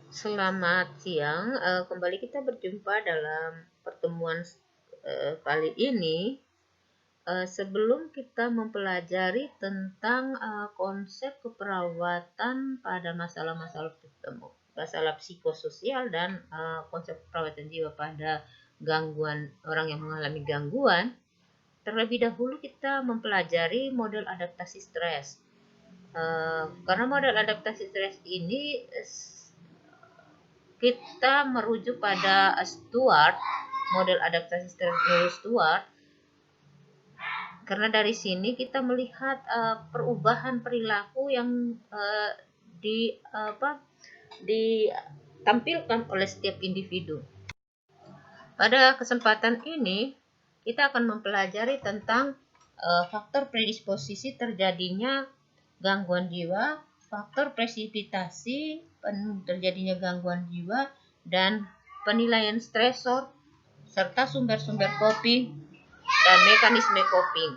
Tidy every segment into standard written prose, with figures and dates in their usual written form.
Selamat siang, kembali kita berjumpa dalam pertemuan kali ini. Sebelum kita mempelajari tentang konsep keperawatan pada masalah psikososial dan konsep perawatan jiwa pada gangguan orang yang mengalami gangguan, terlebih dahulu kita mempelajari model adaptasi stres. Karena model adaptasi stres ini kita merujuk pada Stewart, model adaptasi Stewart, karena dari sini kita melihat perubahan perilaku yang ditampilkan oleh setiap individu. Pada kesempatan ini kita akan mempelajari tentang faktor predisposisi terjadinya gangguan jiwa, faktor presipitasi terjadinya gangguan jiwa, dan penilaian stresor, serta sumber-sumber coping dan mekanisme coping.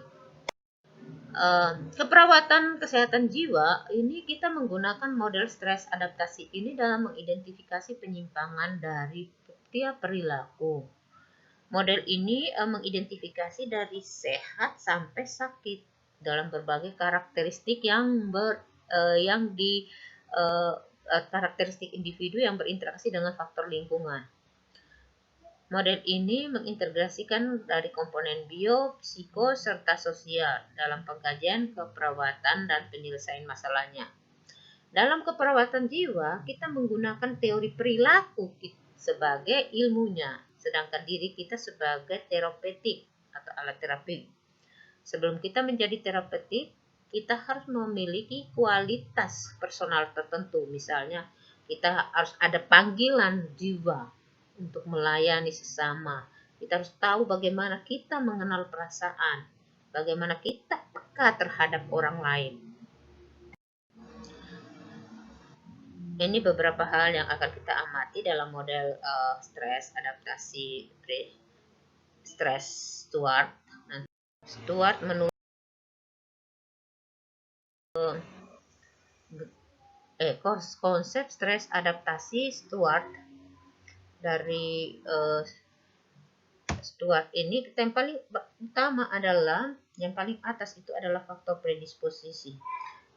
Keperawatan kesehatan jiwa ini kita menggunakan model stres adaptasi ini dalam mengidentifikasi penyimpangan dari tiap perilaku. Model ini mengidentifikasi dari sehat sampai sakit dalam berbagai karakteristik karakteristik individu yang berinteraksi dengan faktor lingkungan. Model ini mengintegrasikan dari komponen bio, psiko, serta sosial dalam pengkajian keperawatan dan penyelesaian masalahnya. Dalam keperawatan jiwa, kita menggunakan teori perilaku sebagai ilmunya, sedangkan diri kita sebagai terapeutik atau alat terapi. Sebelum kita menjadi terapeutik, kita harus memiliki kualitas personal tertentu. Misalnya, kita harus ada panggilan jiwa untuk melayani sesama. Kita harus tahu bagaimana kita mengenal perasaan, bagaimana kita peka terhadap orang lain. Ini beberapa hal yang akan kita amati dalam model stres adaptasi stres Stewart. Stewart menurut konsep stres adaptasi Stewart dari Stewart ini, yang paling utama adalah yang paling atas itu adalah faktor predisposisi.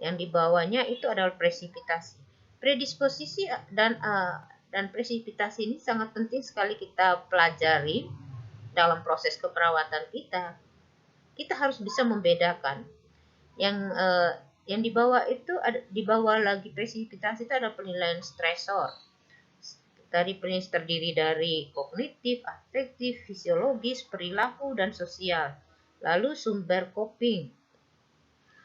Yang di bawahnya itu adalah presipitasi. Predisposisi dan presipitasi ini sangat penting sekali kita pelajari dalam proses keperawatan kita. Kita harus bisa membedakan yang di bawah itu di bawah lagi presipitasi itu ada penilaian stresor. Terdiri dari kognitif, afektif, fisiologis, perilaku, dan sosial. Lalu sumber coping.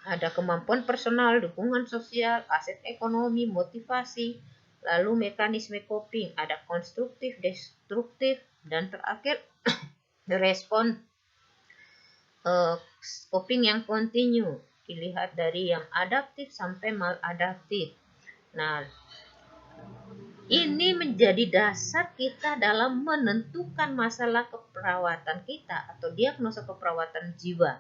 Ada kemampuan personal, dukungan sosial, aset ekonomi, motivasi. Lalu mekanisme coping. Ada konstruktif, destruktif, dan terakhir respon coping yang kontinu. Dilihat dari yang adaptif sampai maladaptif. Nah, ini menjadi dasar kita dalam menentukan masalah keperawatan kita atau diagnosa keperawatan jiwa.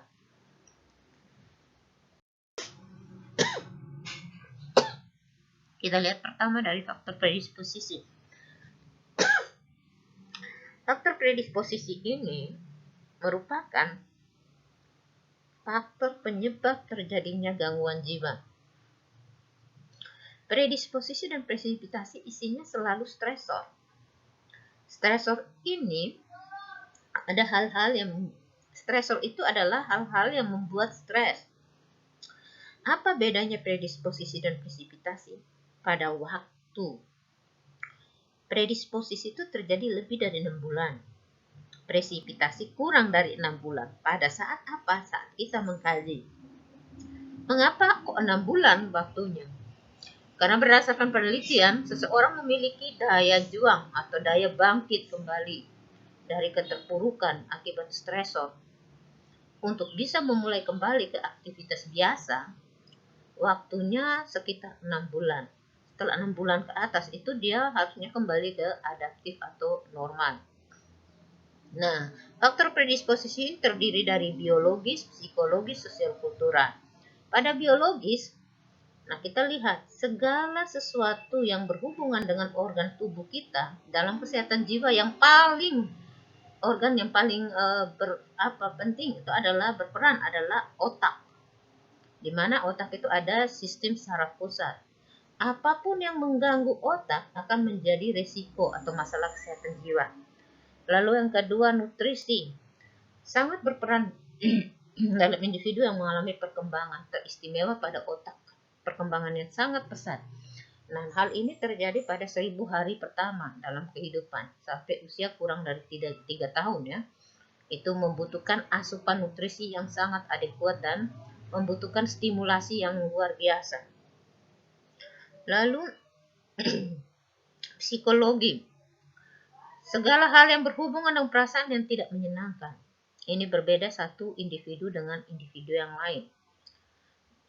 Kita lihat pertama dari faktor predisposisi. Faktor predisposisi ini merupakan faktor penyebab terjadinya gangguan jiwa. Predisposisi dan presipitasi isinya selalu stresor. Stresor ini ada hal-hal yang stresor itu adalah hal-hal yang membuat stres. Apa bedanya predisposisi dan presipitasi? Pada waktu. Predisposisi itu terjadi lebih dari 6 bulan. Presipitasi kurang dari 6 bulan. Pada saat apa? Saat kita mengkaji. Mengapa kok 6 bulan waktunya? Karena berdasarkan penelitian, seseorang memiliki daya juang atau daya bangkit kembali dari keterpurukan akibat stresor. Untuk bisa memulai kembali ke aktivitas biasa, waktunya sekitar 6 bulan. Setelah 6 bulan ke atas itu dia harusnya kembali ke adaptif atau normal. Nah, faktor predisposisi terdiri dari biologis, psikologis, sosial kultural. Pada biologis, Nah, kita lihat segala sesuatu yang berhubungan dengan organ tubuh kita dalam kesehatan jiwa yang paling penting itu adalah berperan adalah otak. Di mana otak itu ada sistem saraf pusat. Apapun yang mengganggu otak akan menjadi risiko atau masalah kesehatan jiwa. Lalu yang kedua, nutrisi. Sangat berperan dalam individu yang mengalami perkembangan teristimewa pada otak. Perkembangan yang sangat pesat. Nah, hal ini terjadi pada 1000 hari pertama dalam kehidupan sampai usia kurang dari 3 tahun ya. Itu membutuhkan asupan nutrisi yang sangat adekuat dan membutuhkan stimulasi yang luar biasa. Lalu psikologi. Segala hal yang berhubungan dengan perasaan yang tidak menyenangkan. Ini berbeda satu individu dengan individu yang lain.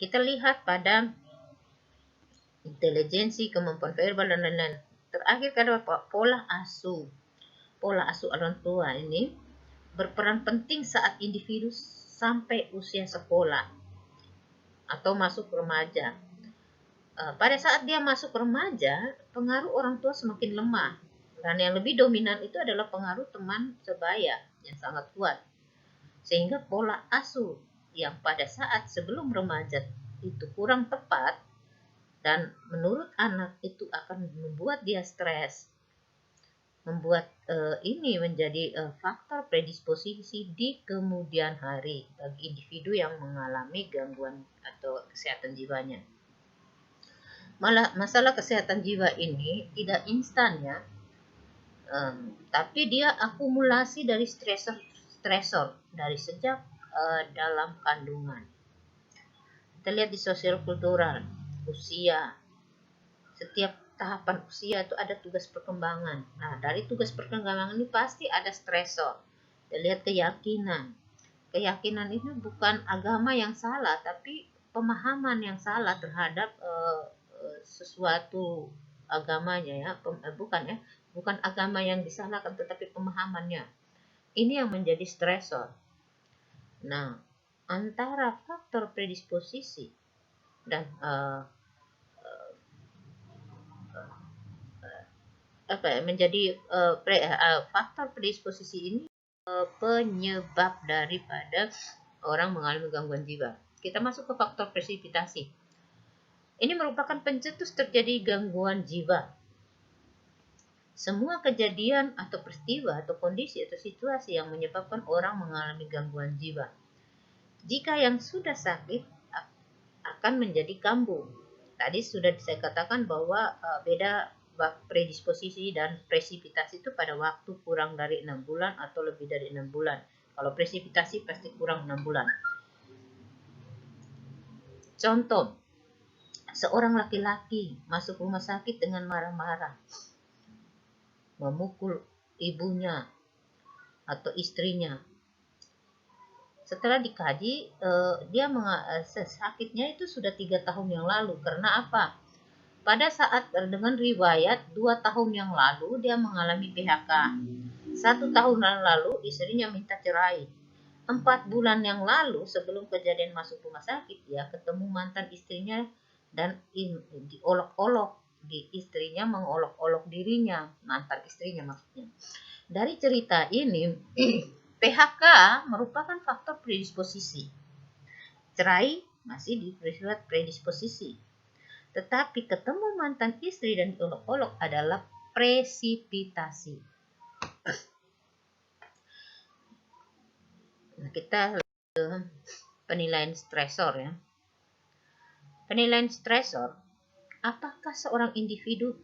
Kita lihat pada intelijensi, kemampuan verbal, dan lain-lain. Terakhir adalah pola asuh. Pola asuh orang tua ini berperan penting saat individu sampai usia sekolah atau masuk remaja. Pada saat dia masuk remaja, pengaruh orang tua semakin lemah. Dan yang lebih dominan itu adalah pengaruh teman sebaya yang sangat kuat. Sehingga pola asuh yang pada saat sebelum remaja itu kurang tepat dan menurut anak itu akan membuat dia stres. Membuat ini menjadi faktor predisposisi di kemudian hari bagi individu yang mengalami gangguan atau kesehatan jiwanya. Masalah kesehatan jiwa ini tidak instan ya, tapi dia akumulasi dari stresor dari sejak dalam kandungan. Kita lihat di sosial kultural, usia, setiap tahapan usia itu ada tugas perkembangan. Nah, dari tugas perkembangan ini pasti ada stresor. Kita lihat keyakinan. Keyakinan ini bukan agama yang salah, tapi pemahaman yang salah terhadap sesuatu agamanya ya, bukan agama yang disalahkan, tetapi pemahamannya. Ini yang menjadi stresor. Nah, antara faktor predisposisi dan faktor predisposisi ini penyebab daripada orang mengalami gangguan jiwa. Kita masuk ke faktor presipitasi. Ini merupakan pencetus terjadi gangguan jiwa. Semua kejadian atau peristiwa atau kondisi atau situasi yang menyebabkan orang mengalami gangguan jiwa. Jika yang sudah sakit akan menjadi kambuh. Tadi sudah saya katakan bahwa beda predisposisi dan presipitasi itu pada waktu kurang dari 6 bulan atau lebih dari 6 bulan. Kalau presipitasi pasti kurang 6 bulan. Contoh, seorang laki-laki masuk rumah sakit dengan marah-marah, memukul ibunya atau istrinya. Setelah dikaji, sakitnya itu sudah 3 tahun yang lalu. Karena apa? Pada saat dengan riwayat 2 tahun yang lalu dia mengalami PHK. 1 tahun yang lalu istrinya minta cerai. 4 bulan yang lalu sebelum kejadian masuk rumah sakit, dia ketemu mantan istrinya dan diolok-olok. Istrinya mengolok-olok dirinya, mantan istrinya maksudnya. Dari cerita ini, PHK merupakan faktor predisposisi. Cerai masih disebut predisposisi. Tetapi ketemu mantan istri dan diolok-olok adalah presipitasi. Nah, kita ke penilaian stresor ya. Penilaian stresor, apakah seorang individu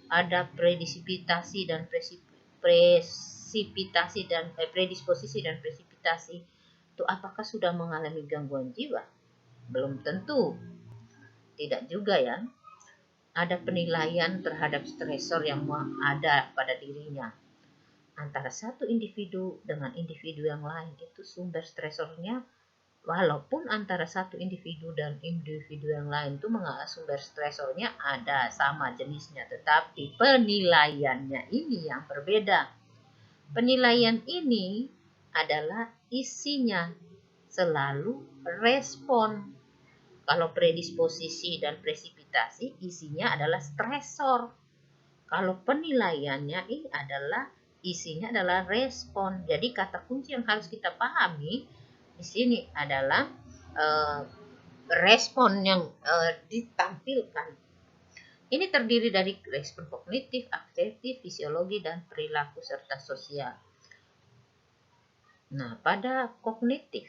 ada predisposisi dan predisposisi dan presipitasi itu apakah sudah mengalami gangguan jiwa? Belum tentu. Tidak juga ya. Ada penilaian terhadap stresor yang ada pada dirinya. Antara satu individu dengan individu yang lain itu sumber stresornya, walaupun antara satu individu dan individu yang lain itu sumber stresornya ada sama jenisnya, tetapi penilaiannya ini yang berbeda. Penilaian ini adalah isinya selalu respon. Kalau predisposisi dan presipitasi isinya adalah stresor. Kalau penilaiannya ini adalah isinya adalah respon. Jadi kata kunci yang harus kita pahami di sini adalah respon yang ditampilkan. Ini terdiri dari respon kognitif, afektif, fisiologi, dan perilaku serta sosial. Nah, pada kognitif,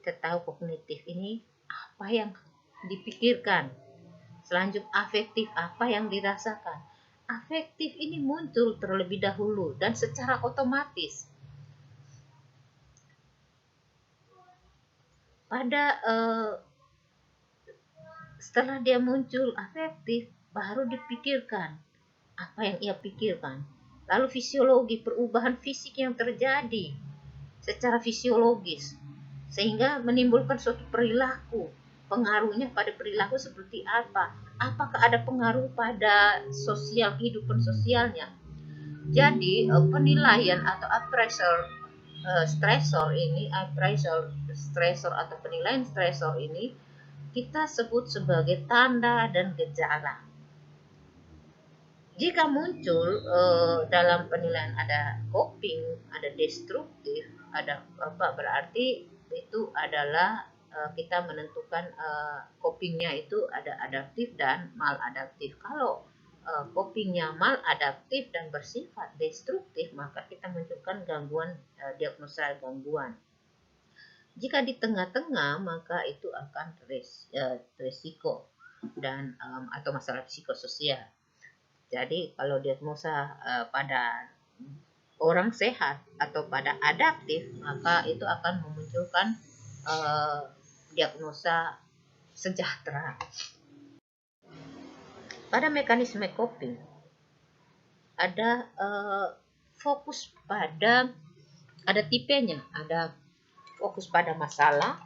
kita tahu kognitif ini apa yang dipikirkan. Selanjutnya afektif, apa yang dirasakan. Afektif ini muncul terlebih dahulu dan secara otomatis. Setelah dia muncul afektif, baru dipikirkan apa yang ia pikirkan. Lalu fisiologi, perubahan fisik yang terjadi secara fisiologis sehingga menimbulkan suatu perilaku. Pengaruhnya pada perilaku seperti apa? Apakah ada pengaruh pada sosial, kehidupan sosialnya? Jadi penilaian atau appraisal stresor ini, appraisal stresor atau penilaian stresor ini kita sebut sebagai tanda dan gejala. Jika muncul dalam penilaian ada coping, ada destruktif, ada apa, berarti itu adalah kita menentukan copingnya itu ada adaptif dan maladaptif. Kalau copingnya maladaptif dan bersifat destruktif, maka kita menunjukkan gangguan, diagnosa gangguan. Jika di tengah-tengah, maka itu akan resiko dan atau masalah psikososial. Jadi kalau diagnosa pada orang sehat atau pada adaptif, maka itu akan memunculkan diagnosa sejahtera. Pada mekanisme coping ada fokus pada, ada tipenya, ada fokus pada masalah,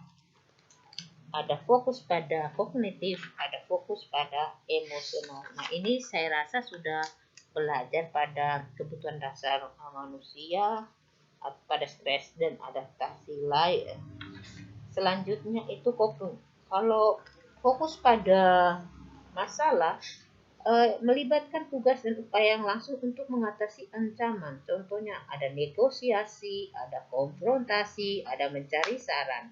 ada fokus pada kognitif, ada fokus pada emosional. Nah, ini saya rasa sudah belajar pada kebutuhan dasar manusia, pada stres dan adaptasi lain. Selanjutnya itu coping. Kalau fokus pada masalah, melibatkan tugas dan upaya yang langsung untuk mengatasi ancaman. Contohnya ada negosiasi, ada konfrontasi, ada mencari saran.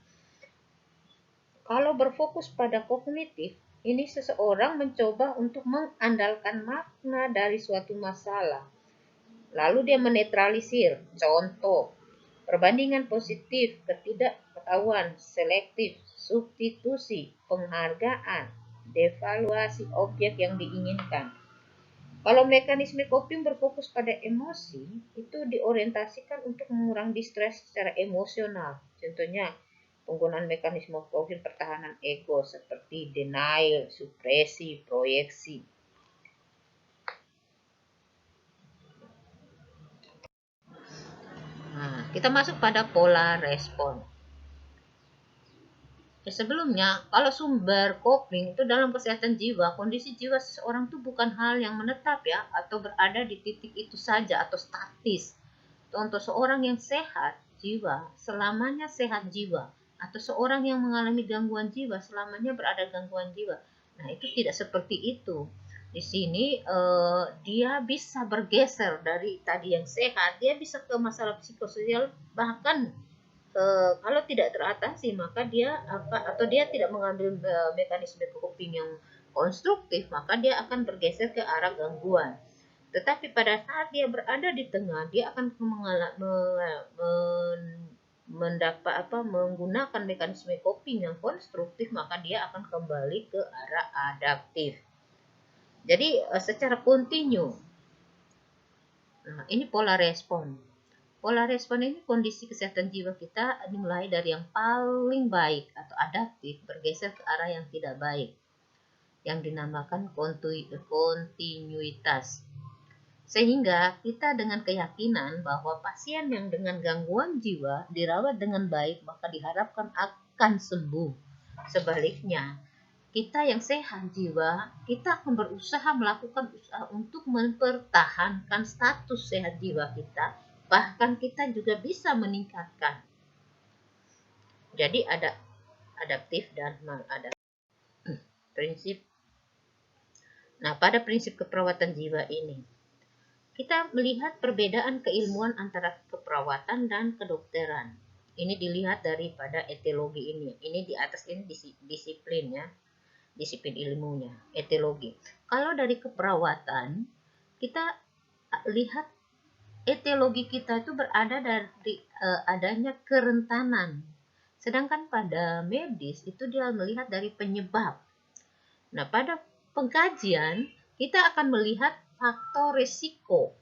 Kalau berfokus pada kognitif, ini seseorang mencoba untuk mengandalkan makna dari suatu masalah. Lalu dia menetralisir. Contoh, perbandingan positif, ketidaktahuan, selektif, substitusi, penghargaan, devaluasi objek yang diinginkan. Kalau mekanisme coping berfokus pada emosi, itu diorientasikan untuk mengurangi stres secara emosional. Contohnya, penggunaan mekanisme coping pertahanan ego seperti denial, supresi, proyeksi. Nah, kita masuk pada pola respon. Sebelumnya, kalau sumber coping itu dalam kesehatan jiwa, kondisi jiwa seseorang itu bukan hal yang menetap ya, atau berada di titik itu saja atau statis. Contoh, seorang yang sehat jiwa, selamanya sehat jiwa, atau seorang yang mengalami gangguan jiwa, selamanya berada gangguan jiwa. Nah, itu tidak seperti itu. Di sini dia bisa bergeser dari tadi yang sehat, dia bisa ke masalah psikososial, bahkan kalau tidak teratasi maka dia atau dia tidak mengambil mekanisme coping yang konstruktif, maka dia akan bergeser ke arah gangguan. Tetapi pada saat dia berada di tengah, dia akan menggunakan mekanisme coping yang konstruktif, maka dia akan kembali ke arah adaptif. Jadi secara kontinu. Nah, ini pola respon. Pola respon ini kondisi kesehatan jiwa kita dimulai dari yang paling baik atau adaptif bergeser ke arah yang tidak baik, yang dinamakan kontinuitas. Sehingga kita dengan keyakinan bahwa pasien yang dengan gangguan jiwa dirawat dengan baik maka diharapkan akan sembuh. Sebaliknya, kita yang sehat jiwa, kita akan berusaha melakukan usaha untuk mempertahankan status sehat jiwa kita. Bahkan kita juga bisa meningkatkan. Jadi ada adaptif dan maladaptif. Prinsip. Nah, pada prinsip keperawatan jiwa ini, kita melihat perbedaan keilmuan antara keperawatan dan kedokteran. Ini dilihat daripada etiologi ini. Ini di atas ini disiplin ya, disiplin ilmunya, etiologi. Kalau dari keperawatan, kita lihat etiologi kita itu berada dari adanya kerentanan. Sedangkan pada medis itu dia melihat dari penyebab. Nah, pada pengkajian kita akan melihat faktor risiko.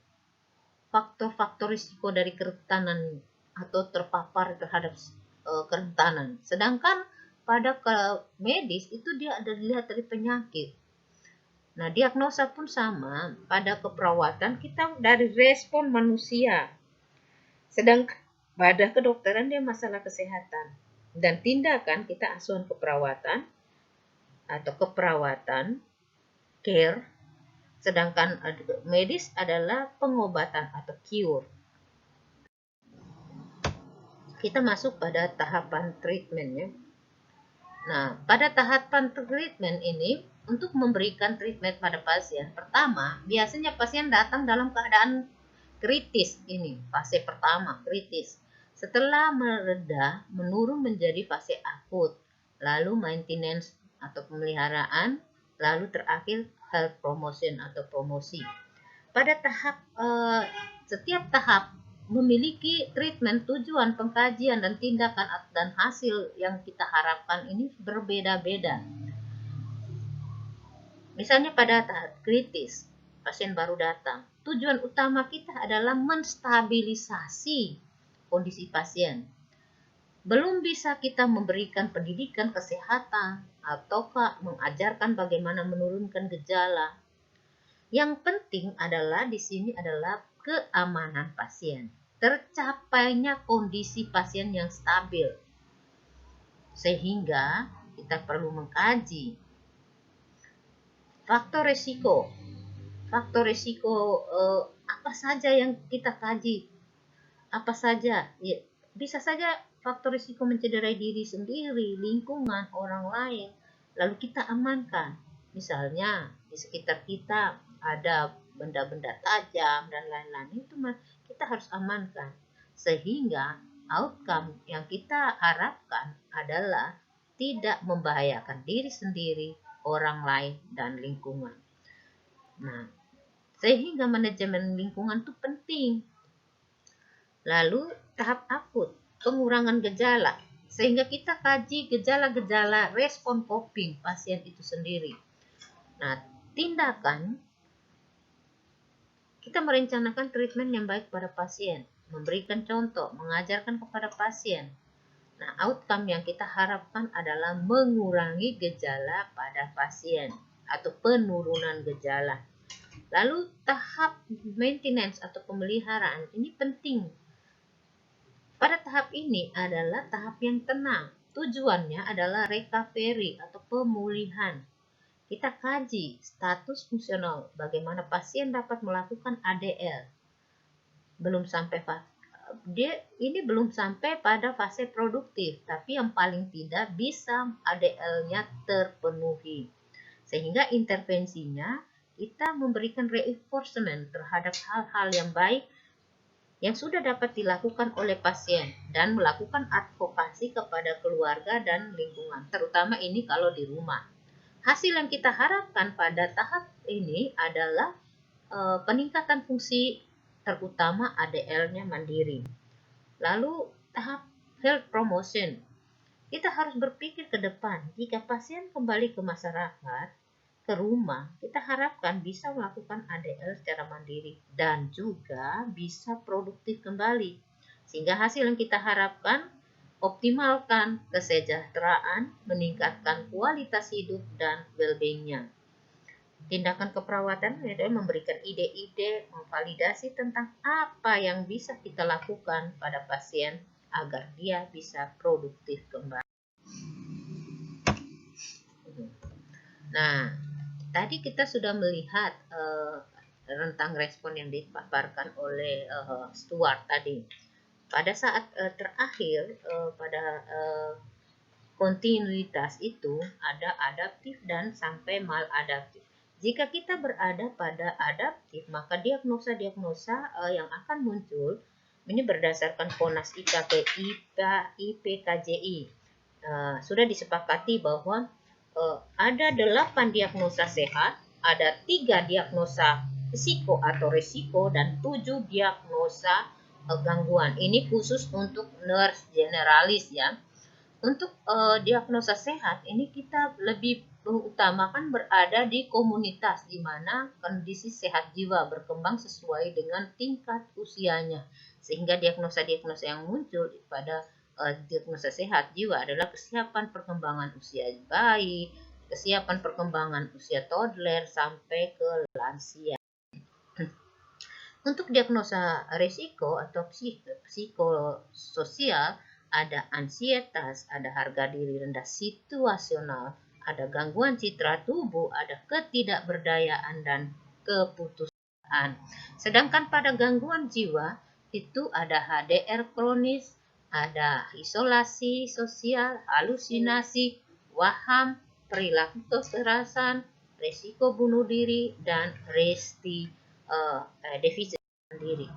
Faktor-faktor risiko dari kerentanan atau terpapar terhadap kerentanan. Sedangkan pada medis itu dia ada dilihat dari penyakit. Nah, diagnosa pun sama. Pada keperawatan kita dari respon manusia. Sedangkan pada kedokteran dia masalah kesehatan. Dan tindakan kita asuhan keperawatan atau keperawatan, care, sedangkan medis adalah pengobatan atau cure. Kita masuk pada tahapan treatmentnya. Nah, pada tahapan treatment ini, untuk memberikan treatment pada pasien, pertama, biasanya pasien datang dalam keadaan kritis ini, fase pertama, kritis. Setelah mereda, menurun menjadi fase akut, lalu maintenance atau pemeliharaan, lalu terakhir health promotion atau promosi. Pada tahap setiap tahap memiliki treatment, tujuan, pengkajian, dan tindakan dan hasil yang kita harapkan ini berbeda-beda. Misalnya pada tahap kritis, pasien baru datang. Tujuan utama kita adalah menstabilisasi kondisi pasien. Belum bisa kita memberikan pendidikan kesehatan ataukah mengajarkan bagaimana menurunkan gejala. Yang penting adalah di sini adalah keamanan pasien. Tercapainya kondisi pasien yang stabil. Sehingga kita perlu mengkaji faktor risiko. Faktor risiko apa saja yang kita kaji? Apa saja? Ya, bisa saja faktor risiko mencederai diri sendiri, lingkungan, orang lain. Lalu kita amankan. Misalnya di sekitar kita ada benda-benda tajam dan lain-lain, itu kita harus amankan. Sehingga outcome yang kita harapkan adalah tidak membahayakan diri sendiri, orang lain, dan lingkungan. Nah, sehingga manajemen lingkungan itu penting. Lalu tahap akut, pengurangan gejala, sehingga kita kaji gejala-gejala respon coping pasien itu sendiri. Nah, tindakan, kita merencanakan treatment yang baik pada pasien, memberikan contoh, mengajarkan kepada pasien. Nah, outcome yang kita harapkan adalah mengurangi gejala pada pasien atau penurunan gejala. Lalu tahap maintenance atau pemeliharaan ini penting. Pada tahap ini adalah tahap yang tenang. Tujuannya adalah recovery atau pemulihan. Kita kaji status fungsional, bagaimana pasien dapat melakukan ADL. Belum sampai belum sampai pada fase produktif, tapi yang paling tidak bisa ADL-nya terpenuhi. Sehingga intervensinya kita memberikan reinforcement terhadap hal-hal yang baik yang sudah dapat dilakukan oleh pasien dan melakukan advokasi kepada keluarga dan lingkungan, terutama ini kalau di rumah. Hasil yang kita harapkan pada tahap ini adalah peningkatan fungsi, terutama ADL-nya mandiri. Lalu tahap health promotion, kita harus berpikir ke depan. Jika pasien kembali ke masyarakat, ke rumah, kita harapkan bisa melakukan ADL secara mandiri dan juga bisa produktif kembali. Sehingga hasil yang kita harapkan, optimalkan kesejahteraan, meningkatkan kualitas hidup dan well-being-nya. Tindakan keperawatan adalah memberikan ide-ide, memvalidasi tentang apa yang bisa kita lakukan pada pasien agar dia bisa produktif kembali. Nah, tadi kita sudah melihat rentang respon yang dipaparkan oleh Stuart tadi. Pada saat terakhir pada kontinuitas itu ada adaptif dan sampai maladaptif. Jika kita berada pada adaptif, maka diagnosa-diagnosa yang akan muncul ini berdasarkan PONAS IPKJI. Sudah disepakati bahwa ada 8 diagnosa sehat, ada 3 diagnosa risiko atau resiko, dan 7 diagnosa gangguan. Ini khusus untuk nurse generalis ya. Untuk diagnosa sehat ini kita lebih mengutamakan berada di komunitas di mana kondisi sehat jiwa berkembang sesuai dengan tingkat usianya, sehingga diagnosa-diagnosa yang muncul pada diagnosa sehat jiwa adalah kesiapan perkembangan usia bayi, kesiapan perkembangan usia toddler sampai ke lansia. Untuk diagnosa risiko atau psikososial ada ansietas, ada harga diri rendah situasional, ada gangguan citra tubuh, ada ketidakberdayaan dan keputusasaan. Sedangkan pada gangguan jiwa itu ada HDR kronis, ada isolasi sosial, halusinasi, waham, perilaku kekerasan, resiko bunuh diri, dan defisit diri.